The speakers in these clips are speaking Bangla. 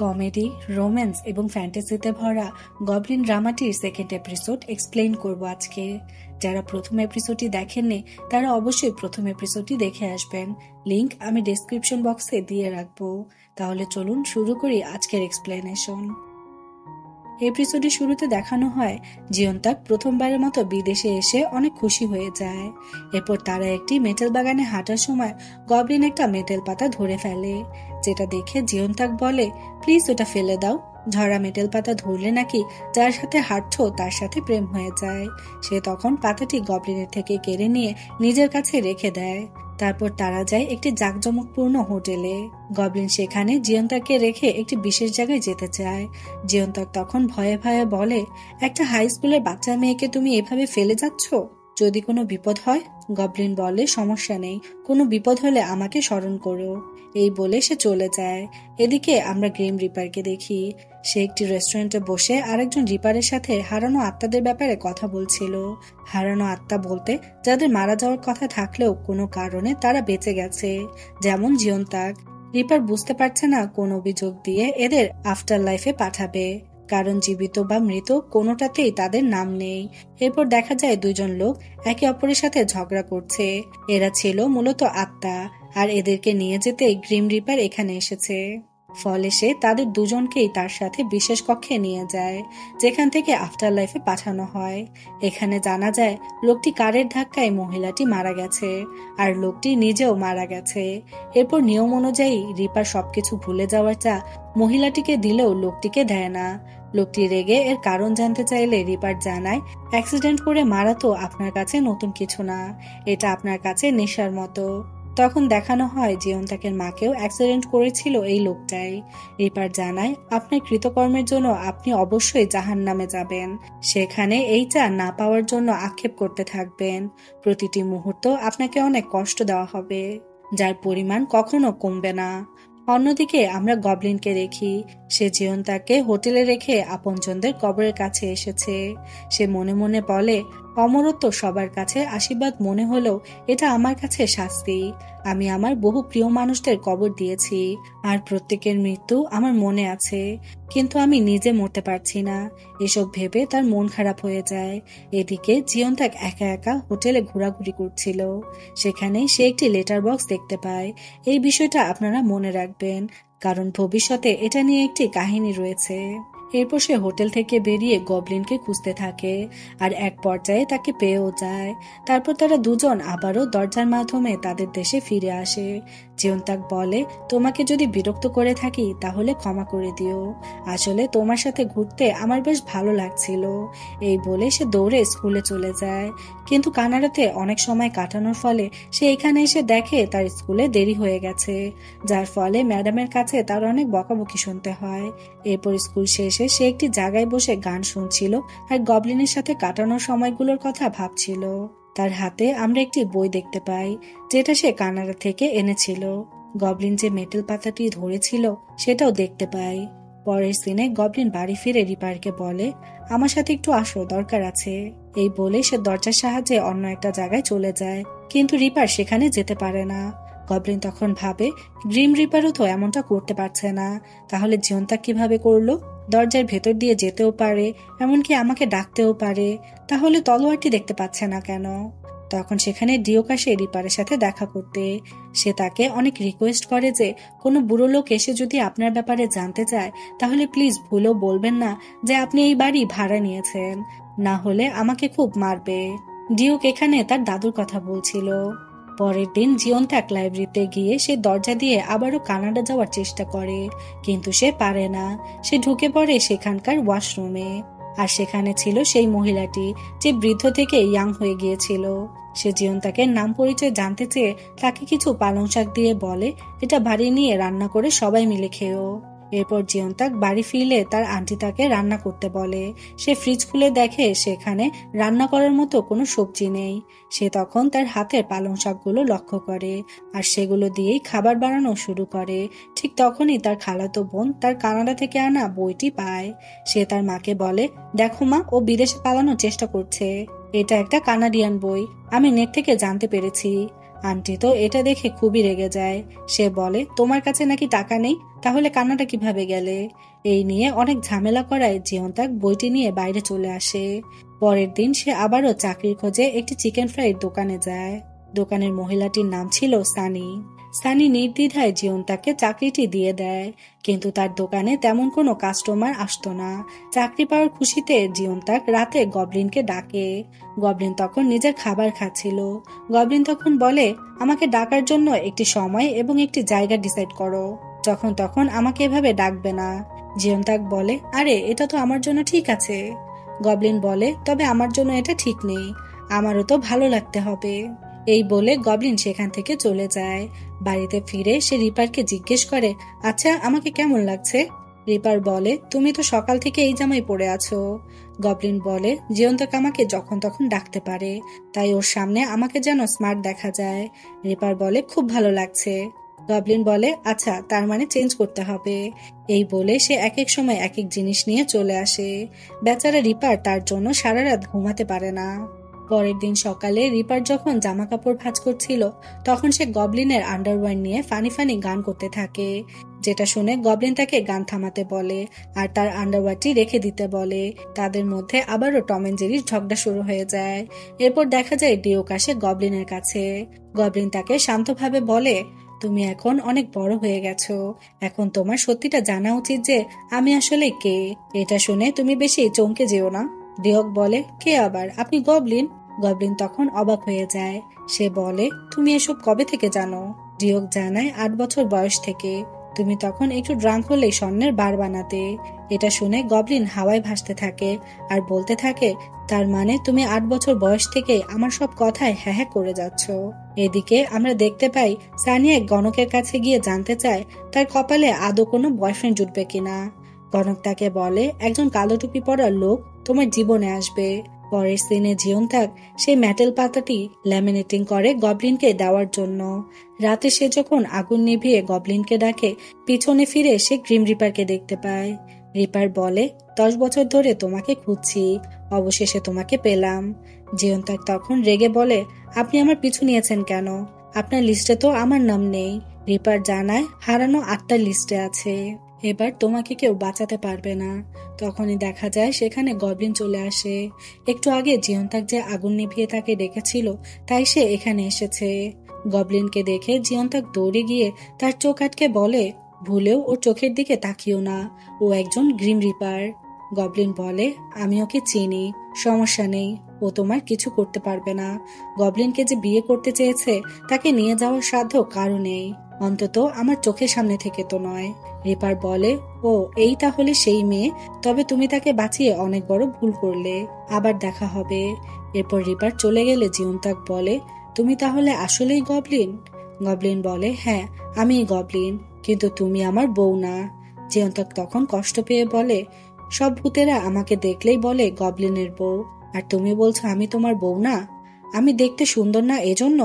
কমেডি, রোম্যান্স এবং ফ্যান্টাসিতে ভরা গবলিন ড্রামাটির সেকেন্ড এপিসোড এক্সপ্লেইন করব আজকে। যারা প্রথম এপিসোডটি দেখেননি তারা অবশ্যই প্রথম এপিসোডটি দেখে আসবেন। লিংক আমি ডেসক্রিপশন বক্সে দিয়ে রাখবো। তাহলে চলুন শুরু করি আজকের এক্সপ্লেনেশন। এপিসোডের শুরুতে দেখানো হয় জিয়ন্তাক প্রথমবারের মতো বিদেশে এসে অনেক খুশি হয়ে যায়। এরপর তারা একটি মেটেল বাগানে হাঁটার সময় গবলিন একটা মেটেল পাতা ধরে ফেলে, যেটা দেখে জিয়ন্তাক বলে, প্লিজ ওটা ফেলে দাও। ঝরা মেটেল পাতা ধরলে নাকি যার সাথে হাঁটছো তার সাথে প্রেম হয়ে যায়। সে তখন পাতাটি গবলিনের থেকে কেড়ে নিয়ে নিজের কাছে রেখে দেয়। তারপর তারা যায় একটি জাঁকজমকপূর্ণ হোটেলে। গবলিন সেখানে জিয়ন্তাককে রেখে একটি বিশেষ জায়গায় যেতে চায়। জিয়ন্তাক তখন ভয়ে ভয়ে বলে, একটা হাই স্কুলের বাচ্চা মেয়েকে তুমি এভাবে ফেলে যাচ্ছ, যদি কোনো বিপদ হয়? গবলিন বলে, সমস্যা নেই, কোনো বিপদ হলে আমাকে স্মরণ করো। এই বলে সে চলে যায়। এদিকে আমরা গ্রিম রিপারকে দেখি। সে একটি রেস্টুরেন্টে বসে আরেকজন রিপারের সাথে হারানো আত্মাদের ব্যাপারে কথা বলছিল। হারানো আত্মা বলতে যাদের মারা যাওয়ার কথা থাকলেও কোনো কারণে তারা বেঁচে গেছে, যেমন জিয়ন্তাক। রিপার বুঝতে পারছে না কোন অভিযোগ দিয়ে এদের আফটার লাইফে পাঠাবে, কারণ জীবিত বা মৃত কোনোটাতেই তাদের নাম নেই। এরপর দেখা যায় দুইজন লোক একে অপরের সাথে ঝগড়া করছে। এরা ছিল মূলত আত্মা, আর এদেরকে নিয়ে যেতে গ্রিম রিপার এখানে এসেছে। ফলে সে তাদের দুজনকেই তার সাথে বিশেষ কক্ষে নিয়ে যায়, যেখান থেকে আফটার লাইফে পাঠানো হয়। এখানে জানা যায় লোকটি কারের ধাক্কায় মহিলাটি মারা গেছে, আর লোকটি নিজেও মারা গেছে। এরপর নিয়ম অনুযায়ী রিপার সবকিছু ভুলে যাওয়ার চা মহিলাটিকে দিলেও লোকটিকে দেয় না। লোকটি রেগে এর কারণ জানতে চাইলে রিপার জানায়, অ্যাক্সিডেন্ট করে মারা তো আপনার কাছে নতুন কিছু না, এটা আপনার কাছে নেশার মতো। তখন দেখানো হয় জিয়ন্তাকের মাকেও অ্যাক্সিডেন্ট করেছিল এই লোকটাই। রিপার জানায়, আপনার কৃতকর্মের জন্য আপনি অবশ্যই জাহান্নামে যাবেন, সেখানে এই চা না পাওয়ার জন্য আক্ষেপ করতে থাকবেন। প্রতিটি মুহূর্ত আপনাকে অনেক কষ্ট দেওয়া হবে, যার পরিমাণ কখনো কমবে না। অন্যদিকে আমরা গবলিনকে দেখি। সে জিয়ন্তাককে হোটেলে রেখে আপনজনদের কবরের কাছে এসেছে। সে মনে মনে বলে, অমরত্ব সবার কাছে আশীর্বাদ মনে হলেও এটা আমার কাছে শাস্তি। আমি আমার বহু প্রিয় মানুষদের কবর দিয়েছি, আর প্রত্যেকের মৃত্যু আমার মনে আছে, কিন্তু আমি নিজে মরতে পারছি না। এসব ভেবে তার মন খারাপ হয়ে যায়। এদিকে জিয়ন্তাক একা একা হোটেলে ঘোরাঘুরি করছিল। সেখানে সে একটি লেটার বক্স দেখতে পায়। এই বিষয়টা আপনারা মনে রাখবেন, কারণ ভবিষ্যতে এটা নিয়ে একটি কাহিনী রয়েছে। এরপর সে হোটেল থেকে বেরিয়ে গবলিনকে খুঁজতে থাকে, আর এক পর্যায়ে তাকে পেয়েও যায়। তারপর তারা দুজন আবারও দরজার মাধ্যমে তাদের দেশে ফিরে আসে। জিয়ন্তাক বলে, তোমাকে যদি বিরক্ত করে থাকি তাহলে ক্ষমা করে দিও, আসলে তোমার সাথে ঘুরতে আমার বেশ ভালো লাগছিল। এই বলে সে দৌড়ে স্কুলে চলে যায়। কিন্তু কানাডাতে অনেক সময় কাটানোর ফলে সে এখানে এসে দেখে তার স্কুলে দেরি হয়ে গেছে, যার ফলে ম্যাডামের কাছে তার অনেক বকাবকি শুনতে হয়। এরপর স্কুল শেষে সে একটি জায়গায় বসে গান শুনছিল আর গবলিনের সাথে কাটানোর সময়গুলোর কথা ভাবছিল। তার হাতে আমরা একটি বই দেখতে পাই, যেটা সে কানাডা থেকে এনেছিল। গবলিন যে মেটেল পাতাটি ধরেছিল সেটাও দেখতে পাই। পরের সিনে গবলিন বাড়ি ফিরে রিপারকে বলে, আমার সাথে একটু আসো, দরকার আছে। এই বলে সে দরজার সাহায্যে অন্য একটা জায়গায় চলে যায়, কিন্তু রিপার সেখানে যেতে পারে না। গবলিন তখন ভাবে, গ্রিম রিপারও তো এমনটা করতে পারছে না, তাহলে জিয়ন্তাক কিভাবে করলো? দরজার ভেতর দিয়ে যেতেও পারে, এমনকি আমাকে ডাকতেও পারে, তাহলে তলোয়ারটি দেখতে পাচ্ছে না কেন? তখন সেখানে ডিওক আসে রিপারের সাথে দেখা করতে। সে তাকে অনেক রিকোয়েস্ট করে যে কোনো বুড়ো লোক এসে যদি আপনার ব্যাপারে জানতে চায় তাহলে প্লিজ ভুলেও বলবেন না যে আপনি এই বাড়ি ভাড়া নিয়েছেন, না হলে আমাকে খুব মারবে। ডিওক এখানে তার দাদুর কথা বলছিল। পরের দিন জিয়ন্তাক লাইব্রেরিতে গিয়ে সে দরজা দিয়ে আবারও কানাডা যাওয়ার চেষ্টা করে, কিন্তু সে পারে না। সে ঢুকে পড়ে সেখানকার ওয়াশরুমে, আর সেখানে ছিল সেই মহিলাটি যে বৃদ্ধ থেকে ইয়াং হয়ে গিয়েছিল। সে জিয়ন্তাকে নাম পরিচয় জানতে চেয়ে তাকে কিছু পালং শাক দিয়ে বলে, এটা বাড়ি নিয়ে রান্না করে সবাই মিলে খেও। এরপর জিয়ন্তাক বাড়ি ফিরলে তার আন্টি তাকে রান্না করতে বলে। সে ফ্রিজ খুলে দেখে সেখানে রান্না করার মতো কোনো সবজি নেই। সে তখন তার হাতের পালং শাকগুলো লক্ষ্য করে, আর সেগুলো দিয়েই খাবার বানানো শুরু করে। ঠিক তখনই তার খালাতো বোন তার কানাডা থেকে আনা বইটি পায়। সে তার মাকে বলে, দেখো মা, ও বিদেশে পালানোর চেষ্টা করছে, এটা একটা কানাডিয়ান বই, আমি নেট থেকে জানতে পেরেছি। আন্টি তো এটা দেখে খুবই রেগে যায়। সে বলে, তোমার কাছে নাকি টাকা নেই, তাহলে কান্নাটা কিভাবে গেলে? এই নিয়ে অনেক ঝামেলা করায় জিয়ন্তাক বইটি নিয়ে বাইরে চলে আসে। পরের দিন সে আবারও চাকরির খোঁজে একটি চিকেন ফ্রাইয়ের দোকানে যায়। দোকানের মহিলাটির নাম ছিল সানি। সানি নির্দ্বিধায় জিয়ন্তাককে চাকরিটি দিয়ে দেয়, কিন্তু তার দোকানে তেমন কোনো কাস্টমার আসতো না। চাকরি পাওয়ার খুশিতে জিয়ন্তাক রাতে গবলিনকে ডাকে। গবলিন তখন নিজের খাবার খাচ্ছিল। গবলিন তখন বলে, আমাকে ডাকার জন্য একটি সময় এবং একটি জায়গা ডিসাইড করো, যখন তখন আমাকে এভাবে ডাকবে না। জিয়ন্তাক বলে, আরে এটা তো আমার জন্য ঠিক আছে। গবলিন বলে, তবে আমার জন্য এটা ঠিক নেই, আমারও তো ভালো লাগতে হবে। এই বলে গবলিন সেখান থেকে চলে যায়। বাড়িতে ফিরে সে রিপারকে জিজ্ঞেস করে, আচ্ছা আমাকে কেমন লাগছে? রিপার বলে, তুমি তো সকাল থেকে এই জামাই পরে আছো। গবলিন বলে, জিয়ন্তাক আমাকে যখন তখন ডাকতে পারে, তাই ওর সামনে আমাকে যেন স্মার্ট দেখা যায়। রিপার বলে, খুব ভালো লাগছে। গবলিন বলে, আচ্ছা তার মানে চেঞ্জ করতে হবে। এই বলে সে এক এক সময় এক এক জিনিস নিয়ে চলে আসে। বেচারা রিপার তার জন্য সারা রাত ঘুমাতে পারে না। পরের দিন সকালে রিপার যখন জামা কাপড় ভাঁজ করছিল, তখন সে গবলিনের আন্ডারওয়্যার নিয়ে ফানি ফানি গান করতে থাকে, যেটা শুনে গবলিন তাকে গান থামাতে বলে আর তার আন্ডারওয়্যারটি রেখে দিতে বলে। তাদের মধ্যে আবারও টম এন্ড জেরির ঝগড়া শুরু হয়ে যায়। এরপর দেখা যায় ডিওক আসে গবলিনের কাছে। গবলিন তাকে শান্তভাবে বলে, তুমি এখন অনেক বড় হয়ে গেছো, এখন তোমার সত্যিটা জানা উচিত যে আমি আসলে কে। এটা শুনে তুমি বেশি চমকে যেও না। ডিওক বলে, কে আবার? আপনি গবলিন? গবলিন তখন অবাক হয়ে যায়। সে বলে, তুমি এসব কবে থেকে জানো? ডিওক জানায়, 8 বছর বয়স থেকে। তুমি তখন একটু ড্রাঙ্ক হলেই স্বর্ণের বার বানাতে। এটা শুনে গবলিন হাওয়ায় ভাসতে থাকে আর বলতে থাকে, তার মানে তুমি 8 বছর বয়স থেকে আমার সব কথায় হ্যাঁ হ্যাঁ করে যাচ্ছ। এদিকে আমরা দেখতে পাই সানি এক গণকের কাছে গিয়ে জানতে চায় তার কপালে আদৌ কোনো বয়ফ্রেন্ড জুটবে কিনা। গণক তাকে বলে, একজন কালো টুপি পরা লোক তোমার জীবনে আসবে। পরের সিনে জিয়ন্তাক সেই মেটাল পাতাটি ল্যামিনেটিং করে গবলিনকে দেওয়ার জন্য। রাতে সে যখন আগুন নিভিয়ে গবলিনকে ডাকে, পিছনে ফিরে সে গ্রিম রিপারকে দেখতে পায়। রিপার বলে, 10 বছর ধরে তোমাকে খুঁজছি, অবশেষে তোমাকে পেলাম। জিয়ন্তাক তখন রেগে বলে, আপনি আমার পিছু নিয়েছেন কেন? আপনার লিস্টে তো আমার নাম নেই। রিপার জানায়, হারানো আত্মার লিস্টে আছে, এবার তোমাকে কেউ বাঁচাতে পারবে না। তখনই দেখা যায় সেখানে গবলিন চলে আসে। একটু আগে জিয়ন্তাক যে আগুন নিভিয়ে তাকে ডেকেছিল, তাই সে এখানে এসেছে। গবলিনকে দেখে জিয়ন্তাক দৌড়ে গিয়ে তার চোখ আটকে বলে, ভুলেও ওর চোখের দিকে তাকিও না, ও একজন গ্রিম রিপার। গবলিন বলে, আমি ওকে চিনি, সমস্যা নেই, ও তোমার কিছু করতে পারবে না। গবলিনকে যে বিয়ে করতে চেয়েছে তাকে নিয়ে যাওয়ার সাধ্য কারো নেই, অন্তত আমার চোখের সামনে থেকে তো নয়। রিপার বলে, ও এই তাহলে সেই মেয়ে, তবে তুমি তাকে বাঁচিয়ে অনেক বড় ভুল করলে, আবার দেখা হবে। এরপর রিপার চলে গেলে জিয়ন্তাক বলে, তুমি তাহলে আসলেই গবলিন? গবলিন বলে, হ্যাঁ আমি গবলিন, কিন্তু তুমি আমার বউ না। জিয়ন্তাক তখন কষ্ট পেয়ে বলে, সব ভূতেরা আমাকে দেখলেই বলে গবলিনের বউ, আর তুমি বলছো আমি তোমার বউ না? আমি দেখতে সুন্দর না এজন্য?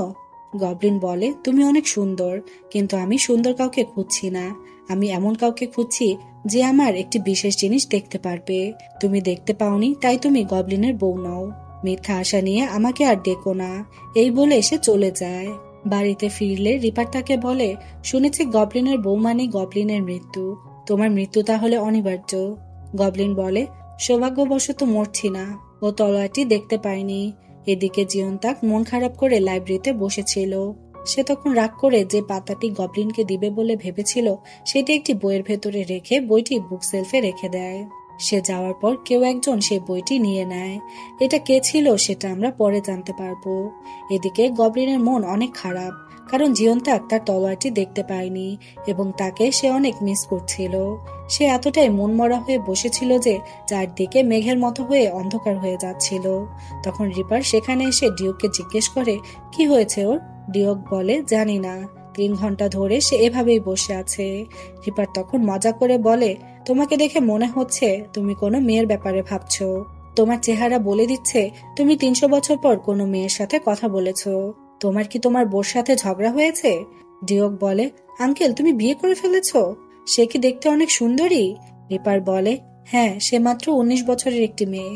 গবলিন বলে, তুমি অনেক সুন্দর, কিন্তু আমি সুন্দর কাউকে খুঁজছি না, আমি এমন কাউকে খুঁজছি যে আমার একটি বিশেষ জিনিস দেখতে পারবে। তুমি দেখতে পাওনি, তাই তুমি গবলিনের বউ নও। মিথ্যা আশা নিয়ে আমাকে আর ডেকো না। এই বলে সে চলে যায়। বাড়িতে ফিরলে রিপার তাকে বলে, শুনেছি গবলিনের বউ মানে গবলিনের মৃত্যু, তোমার মৃত্যু তাহলে অনিবার্য। গবলিন বলে, সৌভাগ্যবশত মরছি না, ও তলোয়ারটি দেখতে পায়নি। এদিকে জিয়ন্তাক মন খারাপ করে লাইব্রেরিতে বসেছিল। সে তখন রাগ করে যে পাতাটি গবলিনকে দিবে বলে ভেবেছিল সেটি একটি বইয়ের ভেতরে রেখে বইটি বুক সেলফে রেখে দেয়। সে যাওয়ার পর কেউ একজন সেই বইটি নিয়ে নেয়। এটা কে ছিল সেটা আমরা পরে জানতে পারবো। এদিকে গবলিনের মন অনেক খারাপ, কারণ জিয়ন্তাক তার তলোয়ারটি দেখতে পায়নি এবং তাকে সে অনেক মিস করছিল। সে এতটাই মনমরা হয়ে বসেছিল যে চারদিকে মেঘের মতো হয়ে অন্ধকার হয়ে যাচ্ছিল। তখন রিপার সেখানে এসে ডিওককে জিজ্ঞেস করে, কি হয়েছে ওর? ডিওক বলে, জানি না, 3 ঘন্টা ধরে সে এভাবেই বসে আছে। রিপার তখন মজা করে বলে, তোমাকে দেখে মনে হচ্ছে তুমি কোনো মেয়ের ব্যাপারে ভাবছো, তোমার চেহারা বলে দিচ্ছে তুমি 300 বছর পর কোনো মেয়ের সাথে কথা বলেছো। তোমার কি তোমার বোর সাথে ঝগড়া হয়েছে? ডিওক বলে, আঙ্কেল তুমি বিয়ে করে ফেলেছো? সে কি দেখতে অনেক সুন্দরী? রিপার বলে, হ্যাঁ, সে মাত্র 19 বছরের একটি মেয়ে।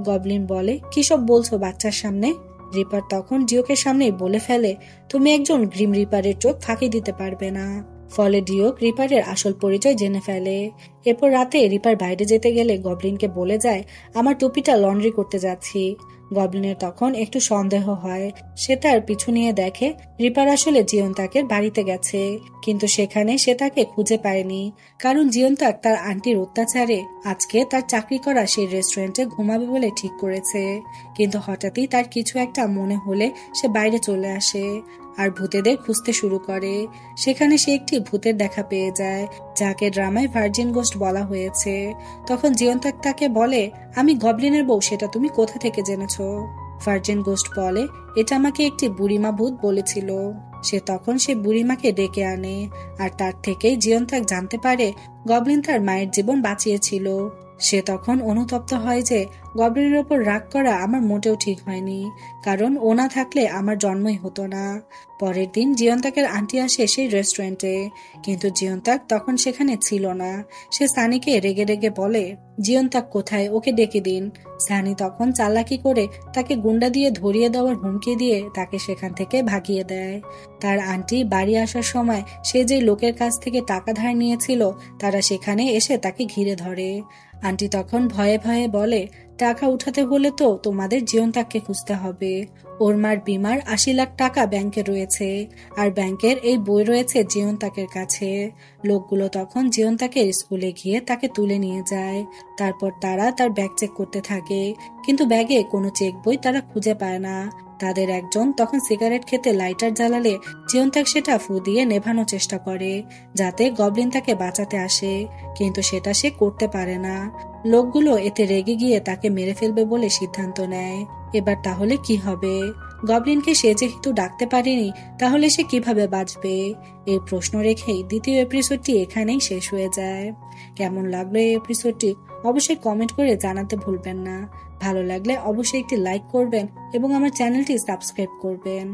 গবলিন বলে, কি সব বলছো বাচ্চার সামনে? রিপার তখন ডিওকের সামনেই বলে ফেলে, তুমি একজন গ্রিম রিপারের চোখ ফাঁকি দিতে পারবে না। ফলে ডিওক রিপারের আসল পরিচয় জেনে ফেলে। এরপর রাতে রিপার বাইরে যেতে গেলে গবলিনকে বলে যায়, আমার টুপিটা লন্ড্রি করতে যাচ্ছি। গবলিনের তখন একটু সন্দেহ হয়। সে তার পিছু নিয়ে দেখে রিপার আসলে জিয়ন্তাকের বাড়িতে গেছে, কিন্তু সেখানে সে তাকে খুঁজে পায়নি, কারণ জিয়ন্তাক তার আন্টির অত্যাচারে আজকে তার চাকরি করা সেই রেস্টুরেন্টে ঘুমাবে বলে ঠিক করেছে। কিন্তু হঠাৎই তার কিছু একটা মনে হলে সে বাইরে চলে আসে আর ভূতেদের খুঁজতে শুরু করে। সেখানে সে একটি ভূতের দেখা পেয়ে যায়, যাকে ড্রামায় ভার্জিন গোস্ট বলা হয়েছে। তখন জিয়ন্তাক তাকে বলে, আমি গবলিনের বউ, সেটা তুমি কোথা থেকে জেনেছো? ভার্জিন গোস্ট বলে, এটা আমাকে একটি বুড়িমা ভূত বলেছিল। সে তখন সে বুড়িমাকে ডেকে আনে, আর তার থেকেই জিয়ন্তাক জানতে পারে গবলিন তার মায়ের জীবন বাঁচিয়েছিল। সে তখন অনুতপ্ত হয় যে গবলিনের ওপর রাগ করা আমার মোটেও ঠিক হয়নি, কারণ ও না থাকলে আমার জন্মই হতো না। পরের দিন জিয়ন্তাকের আন্টি আসে সেই রেস্টুরেন্টে, কিন্তু জিয়ন্তাক তখন সেখানে ছিল না। সে সানিকে রেগে রেগে বলে, জিয়ন্তাক কোথায়, ওকে ডেকে দিন। সানি তখন চালাকি করে তাকে গুন্ডা দিয়ে ধরিয়ে দেওয়ার হুমকি দিয়ে তাকে সেখান থেকে ভাগিয়ে দেয়। তার আন্টি বাড়ি আসার সময় সে যে লোকের কাছ থেকে টাকা ধার নিয়েছিল তারা সেখানে এসে তাকে ঘিরে ধরে। আন্টি তখন ভয়ে ভয়ে বলে, টাকা উঠাতে হলে তো তোমাদের জিয়ন্তাককে খুঁজতে হবে। ওর মার বিমার 80 লাখ টাকা ব্যাংকে রয়েছে, আর ব্যাংকের এই বই রয়েছে জিয়ন্তাকের কাছে। লোকগুলো তখন জিয়ন্তাকের স্কুলে গিয়ে তাকে তুলে নিয়ে যায়। তারপর তারা তার ব্যাগ চেক করতে থাকে, কিন্তু ব্যাগে কোনো চেক বই তারা খুঁজে পায় না। তাদের একজন তখন সিগারেট খেতে লাইটার জ্বালালে জিয়ন্তাক সেটা ফু দিয়ে নেভানোর চেষ্টা করে, যাতে গবলিন তাকে বাঁচাতে আসে, কিন্তু সেটা সে করতে পারে না। লোকগুলো এতে রেগে গিয়ে তাকে মেরে ফেলবে বলে সিদ্ধান্ত নেয়। এবার তাহলে কি হবে? গবলিনকে সে যেহেতু ডাকতে পারেনি, তাহলে সে কিভাবে বাঁচবে? এই প্রশ্ন রেখেই দ্বিতীয় এপিসোডটি এখানেই শেষ হয়ে যায়। কেমন লাগলো এই এপিসোডটি অবশ্যই কমেন্ট করে জানাতে ভুলবেন না। ভালো লাগলে অবশ্যই একটি লাইক করবেন এবং আমার চ্যানেলটি সাবস্ক্রাইব করবেন।